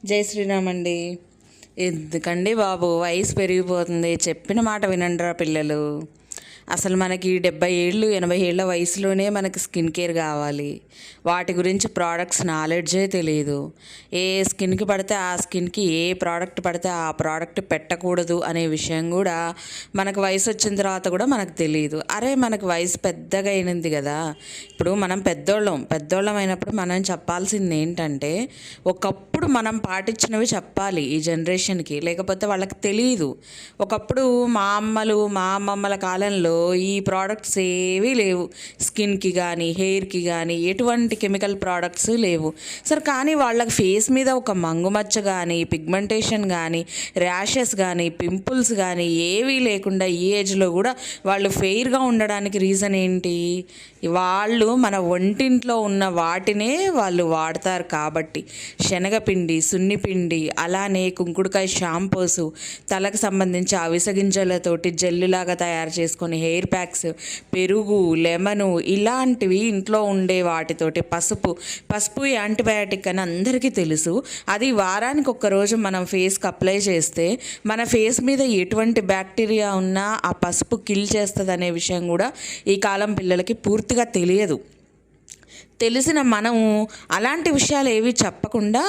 జై శ్రీరామ్ అండి. ఎందుకండి బాబు, వయసు పెరిగిపోతుంది, చెప్పిన మాట వినండిరా పిల్లలు. అసలు మనకి 70 ఏళ్ళు 80 ఏళ్ళ వయసులోనే మనకి స్కిన్ కేర్ కావాలి. వాటి గురించి ప్రోడక్ట్స్ నాలెడ్జే తెలియదు. ఏ స్కిన్కి పడితే ఆ స్కిన్కి ఏ ప్రోడక్ట్ పడితే ఆ ప్రోడక్ట్ పెట్టకూడదు అనే విషయం కూడా మనకు వయసు వచ్చిన తర్వాత కూడా మనకు తెలియదు. అరే, మనకు వయసు పెద్దగా అయినది కదా, ఇప్పుడు మనం పెద్దోళ్ళం అయినప్పుడు మనం చెప్పాల్సింది ఏంటంటే, ఒకప్పుడు మనం పాటించినవి చెప్పాలి ఈ జనరేషన్కి, లేకపోతే వాళ్ళకి తెలియదు. ఒకప్పుడు మా అమ్మమ్మల కాలంలో ఈ ప్రోడక్ట్స్ ఏవీ లేవు. స్కిన్కి కానీ హెయిర్కి కానీ ఎటువంటి కెమికల్ ప్రోడక్ట్స్ లేవు. సరే, కానీ వాళ్ళకి ఫేస్ మీద ఒక మంగుమచ్చ కానీ పిగ్మెంటేషన్ కానీ ర్యాషెస్ కానీ పింపుల్స్ కానీ ఏవీ లేకుండా ఈ ఏజ్లో కూడా వాళ్ళు ఫెయిర్గా ఉండడానికి రీజన్ ఏంటి? వాళ్ళు మన ఒంటింట్లో ఉన్న వాటినే వాళ్ళు వాడతారు కాబట్టి. శనగపిండి, సున్నిపిండి, అలానే కుంకుడుకాయ షాంపూస్, తలకు సంబంధించి అవిసె గింజలతోటి జెల్లులాగా తయారు చేసుకొని హెయిర్ ప్యాక్స్, పెరుగు, లెమను, ఇలాంటివి ఇంట్లో ఉండే వాటితోటి, పసుపు యాంటీబయాటిక్ అని అందరికీ తెలుసు. అది వారానికి ఒక్కరోజు మనం ఫేస్కి అప్లై చేస్తే మన ఫేస్ మీద ఎటువంటి బ్యాక్టీరియా ఉన్నా ఆ పసుపు కిల్ చేస్తుంది అనే విషయం కూడా ఈ కాలం పిల్లలకి పూర్తిగా తెలియదు. తెలిసిన మనము అలాంటి విషయాలు ఏవి చెప్పకుండా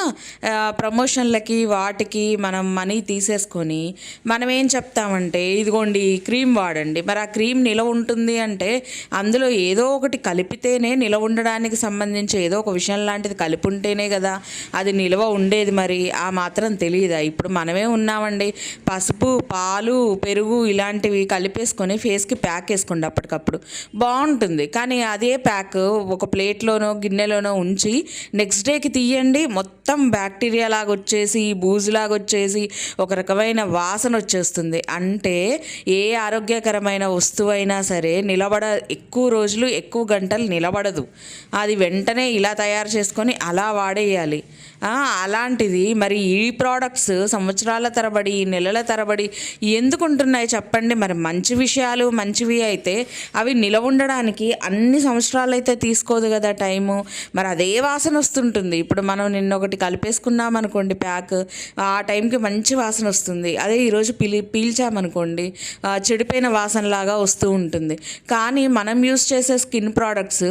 ప్రమోషన్లకి వాటికి మనం మనీ తీసేసుకొని మనం ఏం చెప్తామంటే, ఇదిగోండి క్రీమ్ వాడండి. మరి ఆ క్రీమ్ నిలవ ఉంటుంది అంటే అందులో ఏదో ఒకటి కలిపితేనే నిలవ ఉండడానికి సంబంధించి ఏదో ఒక విషయం లాంటిది కలిపి ఉంటేనే కదా అది నిలవ ఉండేది. మరి ఆ మాత్రం తెలియదా? ఇప్పుడు మనమే ఉన్నామండి, పసుపు, పాలు, పెరుగు ఇలాంటివి కలిపేసుకొని ఫేస్కి ప్యాక్ వేసుకోండి, అప్పటికప్పుడు బాగుంటుంది. కానీ అదే ప్యాక్ ఒక ప్లేట్లో గిన్నెలోనో ఉంచి నెక్స్ట్ డేకి తీయండి, మొత్తం బ్యాక్టీరియా లాగా వచ్చేసి బూజులాగా వచ్చేసి ఒక రకమైన వాసన వచ్చేస్తుంది. అంటే ఏ ఆరోగ్యకరమైన వస్తువైనా సరే ఎక్కువ రోజులు ఎక్కువ గంటలు నిలబడదు. అది వెంటనే ఇలా తయారు చేసుకొని అలా వాడేయాలి. అలాంటిది మరి ఈ ప్రోడక్ట్స్ సంవత్సరాల తరబడి నెలల తరబడి ఎందుకు ఉంటున్నాయి చెప్పండి? మరి మంచి విషయాలు మంచివి అయితే అవి నిలవ ఉండడానికి అన్ని సంవత్సరాలు అయితే తీసుకోదు కదా టైము. మరి అదే వాసన వస్తుంటుంది. ఇప్పుడు మనం నిన్న ఒకటి కలిపేసుకున్నాం అనుకోండి ప్యాక్, ఆ టైంకి మంచి వాసన వస్తుంది. అదే ఈరోజు పీల్చామనుకోండి చెడిపోయిన వాసనలాగా వస్తూ ఉంటుంది. కానీ మనం యూస్ చేసే స్కిన్ ప్రోడక్ట్స్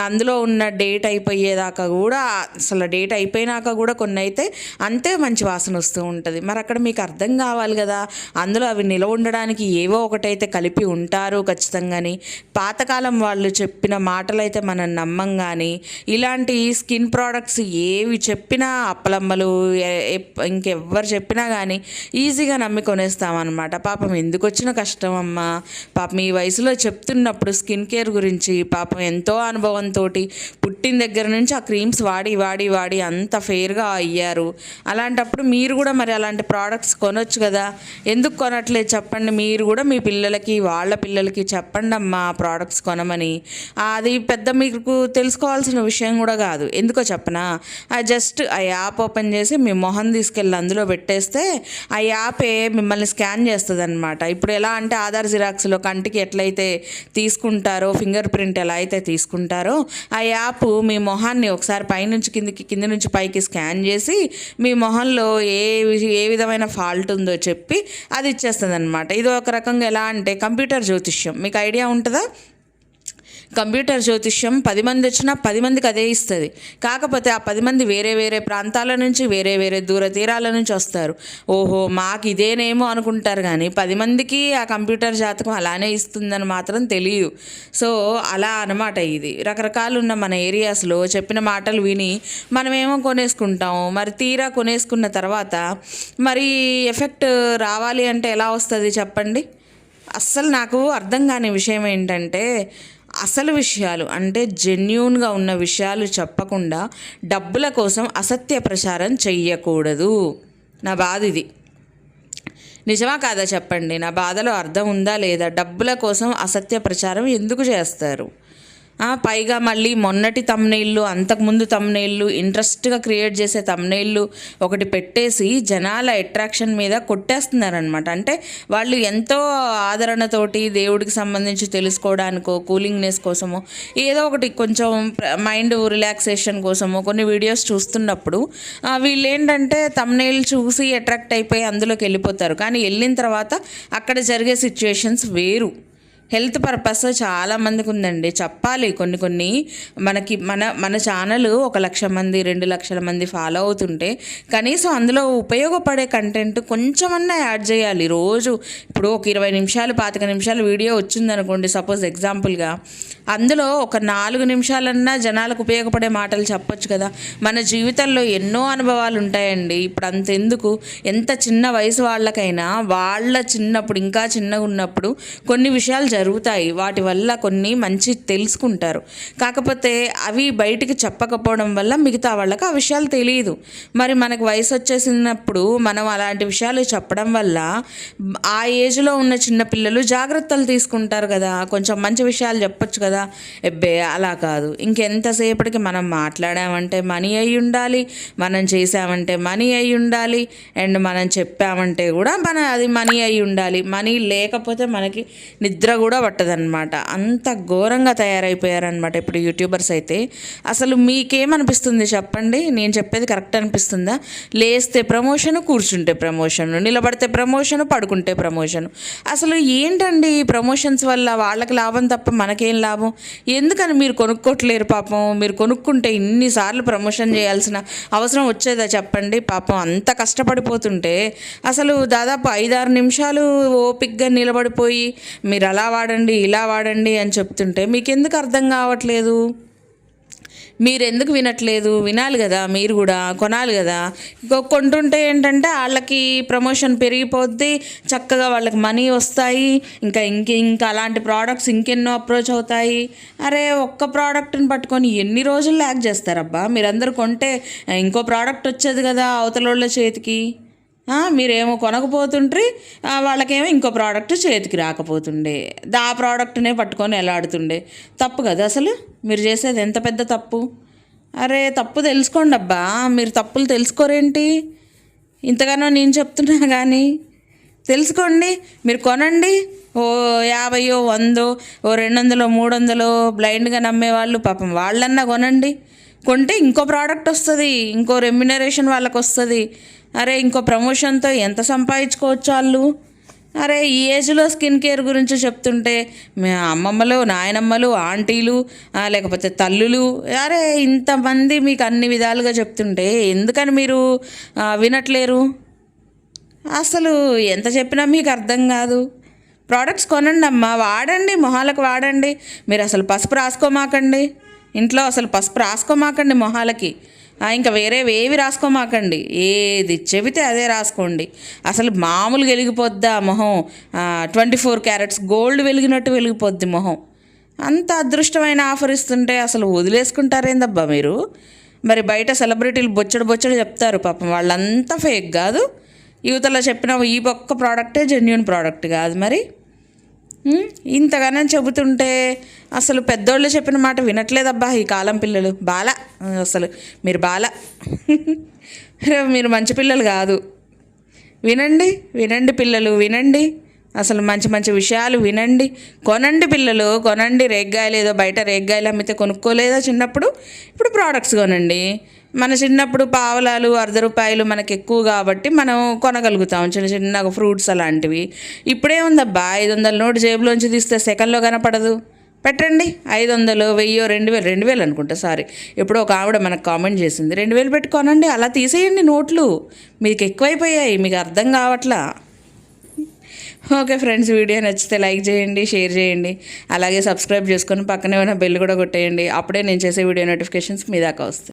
అందులో ఉన్న డేట్ అయిపోయేదాకా కూడా, అసలు డేట్ అయిపోయినాక కూడా కొన్ని అయితే అంతే మంచి వాసన వస్తూ ఉంటుంది. మరి అక్కడ మీకు అర్థం కావాలి కదా, అందులో అవి నిలవ ఉండడానికి ఏవో ఒకటైతే కలిపి ఉంటారు ఖచ్చితంగాని. పాతకాలం వాళ్ళు చెప్పిన మాటలు అయితే మనం నమ్మం. కానీ ఇలాంటి స్కిన్ ప్రోడక్ట్స్ ఏవి చెప్పినా అప్పలమ్మలు ఇంకెవ్వరు చెప్పినా కానీ ఈజీగా నమ్మి కొనేస్తామన్నమాట. పాపం ఎందుకు వచ్చిన కష్టం అమ్మా. పాపం ఈ వయసులో చెప్తున్నప్పుడు స్కిన్ కేర్ గురించి పాపం ఎంతో అనుభవంతో పుట్టిన దగ్గర నుంచి ఆ క్రీమ్స్ వాడి వాడి వాడి అంత ఫెయిర్గా అయ్యారు. అలాంటప్పుడు మీరు కూడా మరి అలాంటి ప్రోడక్ట్స్ కొనొచ్చు కదా. ఎందుకు కొనట్లేదు చెప్పండి? మీరు కూడా మీ పిల్లలకి వాళ్ళ పిల్లలకి చెప్పండి అమ్మా ప్రోడక్ట్స్ కొనమని. అది పెద్ద మీకు తెలుసుకోవాల్సిన విషయం కూడా కాదు. ఎందుకో చెప్పనా, జస్ట్ ఆ యాప్ ఓపెన్ చేసి మీ మొహం తీసుకెళ్ళి అందులో పెట్టేస్తే ఆ యాపే మిమ్మల్ని స్కాన్ చేస్తుంది అనమాట. ఇప్పుడు ఎలా అంటే ఆధార్ జిరాక్స్లో కంటికి ఎట్లయితే తీసుకుంటారో, ఫింగర్ ప్రింట్ ఎలా అయితే తీసుకుంటారో, ఆ యాప్ మీ మొహాన్ని ఒకసారి పైనుంచి కిందికి, కింది నుంచి పైకి స్కాన్ చేసి మీ మొహంలో ఏ విధమైన ఫాల్ట్ ఉందో చెప్పి అది ఇచ్చేస్తుంది అనమాట. ఇది ఒక రకంగా ఎలా అంటే కంప్యూటర్ జ్యోతిష్యం. మీకు ఐడియా ఉంటుందా? కంప్యూటర్ జ్యోతిష్యం 10 మంది వచ్చినా 10 మందికి అదే ఇస్తుంది. కాకపోతే ఆ 10 మంది వేరే వేరే ప్రాంతాల నుంచి, వేరే వేరే దూర తీరాల నుంచి వస్తారు. ఓహో మాకు ఇదేనేమో అనుకుంటారు, కానీ 10 మందికి ఆ కంప్యూటర్ జాతకం అలానే ఇస్తుందని మాత్రం తెలియదు. సో అలా అనమాట. ఇది రకరకాలు ఉన్న మన ఏరియాస్లో చెప్పిన మాటలు విని మనమేమో కొనేసుకుంటాము. మరి తీరా కొనేసుకున్న తర్వాత మరి ఎఫెక్ట్ రావాలి అంటే ఎలా వస్తుంది చెప్పండి? అస్సలు నాకు అర్థం కాని విషయం ఏంటంటే, అసలు విషయాలు అంటే జెన్యూన్గా ఉన్న విషయాలు చెప్పకుండా డబ్బుల కోసం అసత్య ప్రచారం చెయ్యకూడదు. నా బాధ ఇది. నిజమా కాదా చెప్పండి? నా బాధలో అర్థం ఉందా లేదా? డబ్బుల కోసం అసత్య ప్రచారం ఎందుకు చేస్తారు? పైగా మళ్ళీ మొన్నటి తమ్నెయిల్లు, అంతకుముందు తమ్నెయిల్లు, ఇంట్రెస్ట్గా క్రియేట్ చేసే తమ్నెయిల్లు ఒకటి పెట్టేసి జనాల అట్రాక్షన్ మీద కొట్టేస్తున్నారనమాట. అంటే వాళ్ళు ఎంతో ఆదరణతోటి దేవుడికి సంబంధించి తెలుసుకోవడానికో, కూలింగ్నెస్ కోసమో, ఏదో ఒకటి కొంచెం మైండ్ రిలాక్సేషన్ కోసమో కొన్ని వీడియోస్ చూస్తున్నప్పుడు వీళ్ళు ఏంటంటే తమ్నెయిల్ చూసి అట్రాక్ట్ అయిపోయి అందులోకి వెళ్ళిపోతారు. కానీ వెళ్ళిన తర్వాత అక్కడ జరిగే సిచ్యుయేషన్స్ వేరు. హెల్త్ పర్పస్ చాలామందికి ఉందండి, చెప్పాలి. కొన్ని మనకి మన ఛానల్ 1,00,000 మంది 2,00,000 మంది ఫాలో అవుతుంటే కనీసం అందులో ఉపయోగపడే కంటెంట్ కొంచెమన్నా యాడ్ చేయాలి రోజు. ఇప్పుడు ఒక 20 నిమిషాలు 25 నిమిషాలు వీడియో వచ్చిందనుకోండి సపోజ్ ఎగ్జాంపుల్గా, అందులో ఒక 4 నిమిషాలన్నా జనాలకు ఉపయోగపడే మాటలు చెప్పొచ్చు కదా. మన జీవితంలో ఎన్నో అనుభవాలు ఉంటాయండి. ఇప్పుడు అంతెందుకు, ఎంత చిన్న వయసు వాళ్ళకైనా వాళ్ళ చిన్నప్పుడు, ఇంకా చిన్నగా ఉన్నప్పుడు కొన్ని విషయాలు జరుగుతాయి. వాటి వల్ల కొన్ని మంచి తెలుసుకుంటారు. కాకపోతే అవి బయటికి చెప్పకపోవడం వల్ల మిగతా వాళ్ళకి ఆ విషయాలు తెలియదు. మరి మనకు వయసు వచ్చేసినప్పుడు మనం అలాంటి విషయాలు చెప్పడం వల్ల ఆ ఏజ్లో ఉన్న చిన్నపిల్లలు జాగ్రత్తలు తీసుకుంటారు కదా. కొంచెం మంచి విషయాలు చెప్పొచ్చు కదా. ఎబ్బే అలా కాదు, ఇంకెంతసేపటికి మనం మాట్లాడామంటే మనీ అయి ఉండాలి, మనం చేసామంటే మనీ అయి ఉండాలి, అండ్ మనం చెప్పామంటే కూడా అది మనీ అయి ఉండాలి. మనీ లేకపోతే మనకి నిద్ర కూడా పట్టదనమాట. అంత ఘోరంగా తయారైపోయారనమాట ఇప్పుడు యూట్యూబర్స్ అయితే. అసలు మీకేమనిపిస్తుంది చెప్పండి? నేను చెప్పేది కరెక్ట్ అనిపిస్తుందా? లేస్తే ప్రమోషన్, కూర్చుంటే ప్రమోషన్, నిలబడితే ప్రమోషన్, పడుకుంటే ప్రమోషన్. అసలు ఏంటండి ఈ ప్రమోషన్స్ వల్ల వాళ్ళకి లాభం తప్ప మనకేం లాభం? ఎందుకని మీరు కొనుక్కోవట్లేరు పాపం? మీరు కొనుక్కుంటే ఇన్నిసార్లు ప్రమోషన్ చేయాల్సిన అవసరం వచ్చేదా చెప్పండి? పాపం అంత కష్టపడిపోతుంటే అసలు దాదాపు 5-6 నిమిషాలు ఓపిక్గా నిలబడిపోయి మీరు అలా వాడండి ఇలా వాడండి అని చెప్తుంటే మీకెందుకు అర్థం కావట్లేదు? మీరెందుకు వినట్లేదు? వినాలి కదా, మీరు కూడా కొనాలి కదా. కొంటుంటే ఏంటంటే వాళ్ళకి ప్రమోషన్ పెరిగిపోద్ది, చక్కగా వాళ్ళకి మనీ వస్తాయి, ఇంకా అలాంటి ప్రోడక్ట్స్ ఇంకెన్నో అప్రోచ్ అవుతాయి. అరే ఒక్క ప్రోడక్ట్ని పట్టుకొని ఎన్ని రోజులు ల్యాక్ చేస్తారబ్బా? మీరందరూ కొంటే ఇంకో ప్రోడక్ట్ వచ్చేది కదా అవతలోళ్ళ చేతికి. మీరేమో కొనకపోతుండ్రి, వాళ్ళకేమో ఇంకో ప్రోడక్ట్ చేతికి రాకపోతుండే, ఆ ప్రోడక్ట్నే పట్టుకొని ఎలాడుతుండే. తప్పు కదా అసలు మీరు చేసేది? ఎంత పెద్ద తప్పు! అరే తప్పు తెలుసుకోండి అబ్బా. మీరు తప్పులు తెలుసుకోరేంటి? ఇంతగానో నేను చెప్తున్నా కానీ తెలుసుకోండి. మీరు కొనండి. 50, 100, 200, 300 బ్లైండ్గా నమ్మేవాళ్ళు పాపం వాళ్ళన్నా కొనండి. కొంటే ఇంకో ప్రోడక్ట్ వస్తుంది, ఇంకో రెమ్యునరేషన్ వాళ్ళకి వస్తుంది. అరే ఇంకో ప్రమోషన్తో ఎంత సంపాదించుకోవచ్చు వాళ్ళు. అరే ఈ ఏజ్లో స్కిన్ కేర్ గురించి చెప్తుంటే అమ్మమ్మలు, నాయనమ్మలు, ఆంటీలు, లేకపోతే తల్లులు, అరే ఇంతమంది మీకు అన్ని విధాలుగా చెప్తుంటే ఎందుకని మీరు వినట్లేరు? అసలు ఎంత చెప్పినా మీకు అర్థం కాదు. ప్రోడక్ట్స్ కొనండి అమ్మా, వాడండి, మొహాలకు వాడండి. మీరు అసలు పసుపు రాసుకోమాకండి ఇంట్లో, అసలు పసుపు రాసుకోమాకండి మొహాలకి. ఇంకా వేరేవేవి రాసుకోమాకండి, ఏది చెబితే అదే రాసుకోండి. అసలు మామూలుగా వెలిగిపోద్దా మొహం? 24 క్యారెట్స్ గోల్డ్ వెలిగినట్టు వెలిగిపోద్ది మొహం. అంత అదృష్టమైన ఆఫర్ ఇస్తుంటే అసలు వదిలేసుకుంటారేందబ్బా మీరు? మరి బయట సెలబ్రిటీలు బొచ్చడు చెప్తారు పాపం, వాళ్ళంతా ఫేక్ కాదు. యువతలో చెప్పిన ఈ ఒక్క ప్రోడక్టే జెన్యూన్ ప్రోడక్ట్ కాదు. మరి ఇంతగానే చెబుతుంటే అసలు పెద్దోళ్ళు చెప్పిన మాట వినట్లేదబ్బా ఈ కాలం పిల్లలు. అసలు మీరు మీరు మంచి పిల్లలు కాదు. వినండి పిల్లలు, వినండి. అసలు మంచి విషయాలు వినండి. కొనండి పిల్లలు, కొనండి. రేగ్గాయలు ఏదో బయట రేగ్గాయలు అమ్మితే కొనుక్కోలేదా చిన్నప్పుడు? ఇప్పుడు ప్రోడక్ట్స్ కొనండి. మన చిన్నప్పుడు పావలాలు, ₹1 మనకు ఎక్కువ కాబట్టి మనం కొనగలుగుతాం చిన్నగా ఫ్రూట్స్ అలాంటివి. ఇప్పుడే ఉందబ్బా, 500 నోటు జేబులోంచి తీస్తే సెకండ్లో కనపడదు. పెట్టండి 500, 1000, 2000 అనుకుంటా, సారీ ఎప్పుడో ఒక ఆవిడ మనకు కామెంట్ చేసింది. 2000 పెట్టుకోనండి, అలా తీసేయండి నోట్లు. మీకు ఎక్కువైపోయాయి, మీకు అర్థం కావట్లా. ఓకే ఫ్రెండ్స్, వీడియో నచ్చితే లైక్ చేయండి, షేర్ చేయండి, అలాగే సబ్స్క్రైబ్ చేసుకొని పక్కనే ఉన్న బెల్ కూడా కొట్టేయండి. అప్పుడే నేను చేసే వీడియో నోటిఫికేషన్స్ మీ దాకా వస్తాయి.